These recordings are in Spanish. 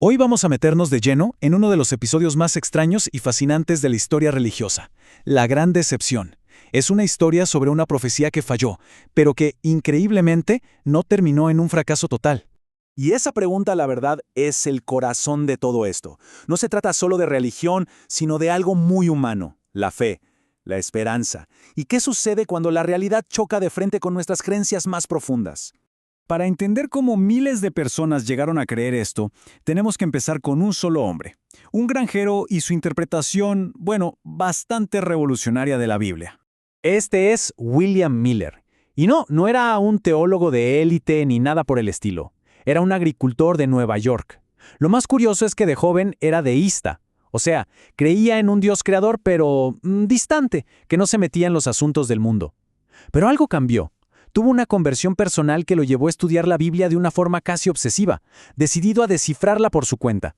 Hoy vamos a meternos de lleno en uno de los episodios más extraños y fascinantes de la historia religiosa, la Gran Decepción. Es una historia sobre una profecía que falló, pero que, increíblemente, no terminó en un fracaso total. Y esa pregunta, la verdad, es el corazón de todo esto. No se trata solo de religión, sino de algo muy humano, la fe, la esperanza. ¿Y qué sucede cuando la realidad choca de frente con nuestras creencias más profundas? Para entender cómo miles de personas llegaron a creer esto, tenemos que empezar con un solo hombre, un granjero y su interpretación, bastante revolucionaria de la Biblia. Este es William Miller. Y no era un teólogo de élite ni nada por el estilo. Era un agricultor de Nueva York. Lo más curioso es que de joven era deísta, o sea, creía en un Dios creador pero distante, que no se metía en los asuntos del mundo. Pero algo cambió. Tuvo una conversión personal que lo llevó a estudiar la Biblia de una forma casi obsesiva, decidido a descifrarla por su cuenta.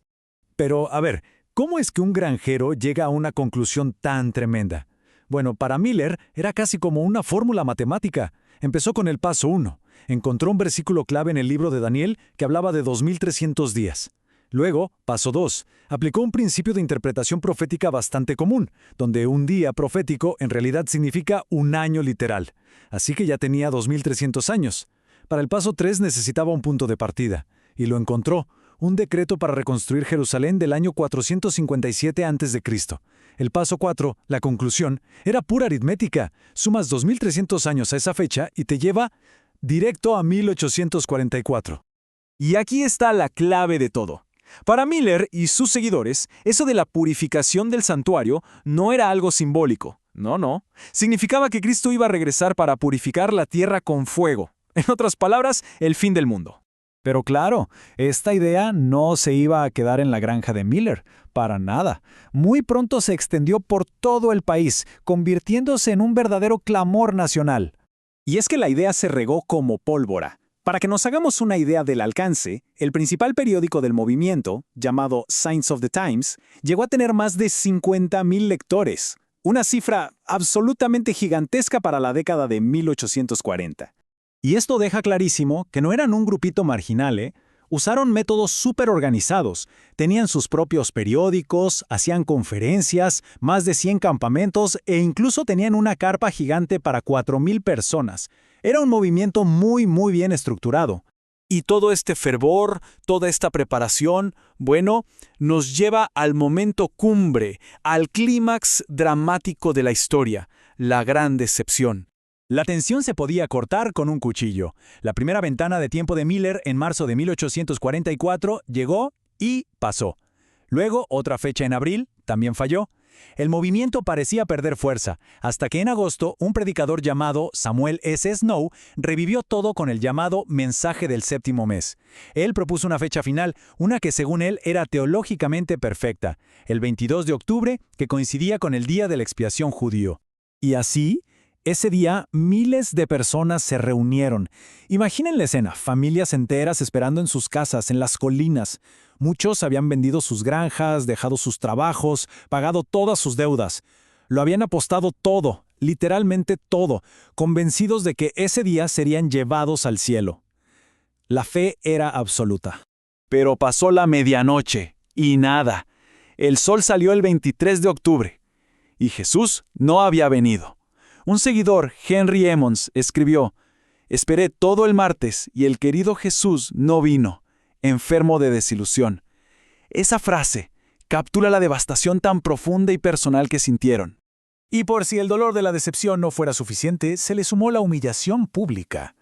Pero, a ver, ¿cómo es que un granjero llega a una conclusión tan tremenda? Bueno, para Miller era casi como una fórmula matemática. Empezó con el paso 1. Encontró un versículo clave en el libro de Daniel que hablaba de 2300 días. Luego, paso 2, aplicó un principio de interpretación profética bastante común, donde un día profético en realidad significa un año literal. Así que ya tenía 2300 años. Para el paso 3 necesitaba un punto de partida, y lo encontró, un decreto para reconstruir Jerusalén del año 457 a.C. El paso 4, la conclusión, era pura aritmética. Sumas 2300 años a esa fecha y te lleva directo a 1844. Y aquí está la clave de todo. Para Miller y sus seguidores, eso de la purificación del santuario no era algo simbólico. No. Significaba que Cristo iba a regresar para purificar la tierra con fuego. En otras palabras, el fin del mundo. Pero claro, esta idea no se iba a quedar en la granja de Miller, para nada. Muy pronto se extendió por todo el país, convirtiéndose en un verdadero clamor nacional. Y es que la idea se regó como pólvora. Para que nos hagamos una idea del alcance, el principal periódico del movimiento, llamado Signs of the Times, llegó a tener más de 50,000 lectores, una cifra absolutamente gigantesca para la década de 1840. Y esto deja clarísimo que no eran un grupito marginal, Usaron métodos súper organizados, tenían sus propios periódicos, hacían conferencias, más de 100 campamentos e incluso tenían una carpa gigante para 4,000 personas. Era un movimiento muy bien estructurado. Y todo este fervor, toda esta preparación, nos lleva al momento cumbre, al clímax dramático de la historia, la Gran Decepción. La tensión se podía cortar con un cuchillo. La primera ventana de tiempo de Miller en marzo de 1844 llegó y pasó. Luego, otra fecha en abril, también falló. El movimiento parecía perder fuerza, hasta que en agosto un predicador llamado Samuel S. Snow revivió todo con el llamado Mensaje del Séptimo Mes. Él propuso una fecha final, una que según él era teológicamente perfecta, el 22 de octubre, que coincidía con el día de la expiación judío. Y así, ese día, miles de personas se reunieron. Imaginen la escena, familias enteras esperando en sus casas, en las colinas. Muchos habían vendido sus granjas, dejado sus trabajos, pagado todas sus deudas. Lo habían apostado todo, literalmente todo, convencidos de que ese día serían llevados al cielo. La fe era absoluta. Pero pasó la medianoche, y nada. El sol salió el 23 de octubre, y Jesús no había venido. Un seguidor, Henry Emmons, escribió: «Esperé todo el martes y el querido Jesús no vino, enfermo de desilusión». Esa frase captura la devastación tan profunda y personal que sintieron. Y por si el dolor de la decepción no fuera suficiente, se le sumó la humillación pública.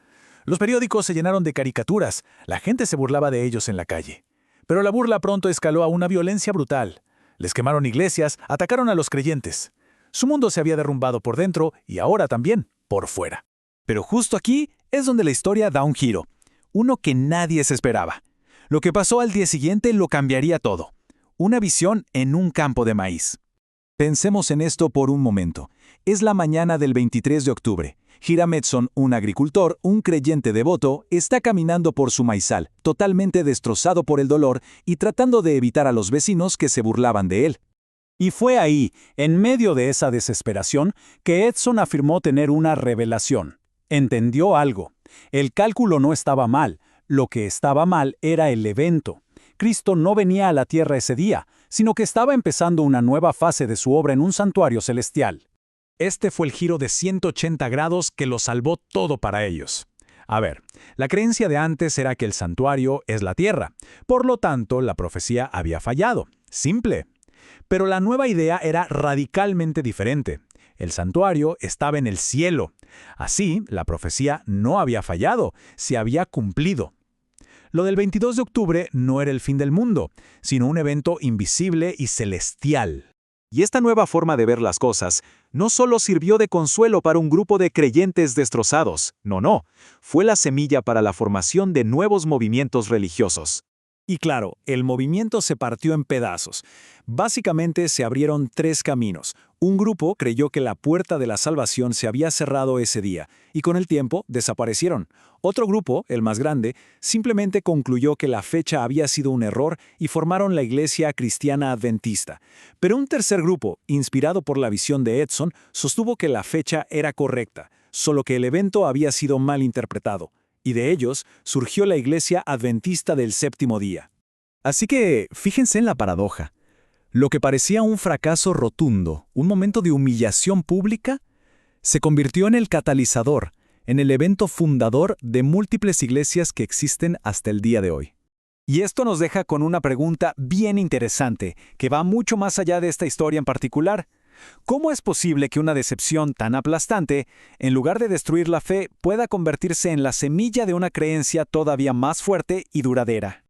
Los periódicos se llenaron de caricaturas, la gente se burlaba de ellos en la calle. Pero la burla pronto escaló a una violencia brutal. Les quemaron iglesias, atacaron a los creyentes. Su mundo se había derrumbado por dentro y ahora también por fuera. Pero justo aquí es donde la historia da un giro, uno que nadie se esperaba. Lo que pasó al día siguiente lo cambiaría todo. Una visión en un campo de maíz. Pensemos en esto por un momento. Es la mañana del 23 de octubre. Hiram Edson, un agricultor, un creyente devoto, está caminando por su maizal, totalmente destrozado por el dolor y tratando de evitar a los vecinos que se burlaban de él. Y fue ahí, en medio de esa desesperación, que Edson afirmó tener una revelación. Entendió algo. El cálculo no estaba mal, lo que estaba mal era el evento. Cristo no venía a la tierra ese día, sino que estaba empezando una nueva fase de su obra en un santuario celestial. Este fue el giro de 180 grados que lo salvó todo para ellos. A ver, la creencia de antes era que el santuario es la tierra, por lo tanto la profecía había fallado. Simple. Pero la nueva idea era radicalmente diferente. El santuario estaba en el cielo. Así, la profecía no había fallado, se había cumplido. Lo del 22 de octubre no era el fin del mundo, sino un evento invisible y celestial. Y esta nueva forma de ver las cosas no solo sirvió de consuelo para un grupo de creyentes destrozados, no, fue la semilla para la formación de nuevos movimientos religiosos. Y claro, el movimiento se partió en pedazos. Básicamente se abrieron tres caminos. Un grupo creyó que la puerta de la salvación se había cerrado ese día, y con el tiempo desaparecieron. Otro grupo, el más grande, simplemente concluyó que la fecha había sido un error y formaron la Iglesia Cristiana Adventista. Pero un tercer grupo, inspirado por la visión de Edson, sostuvo que la fecha era correcta, solo que el evento había sido mal interpretado. Y de ellos surgió la Iglesia Adventista del Séptimo Día. Así que, fíjense en la paradoja. Lo que parecía un fracaso rotundo, un momento de humillación pública, se convirtió en el catalizador, en el evento fundador de múltiples iglesias que existen hasta el día de hoy. Y esto nos deja con una pregunta bien interesante, que va mucho más allá de esta historia en particular. ¿Cómo es posible que una decepción tan aplastante, en lugar de destruir la fe, pueda convertirse en la semilla de una creencia todavía más fuerte y duradera?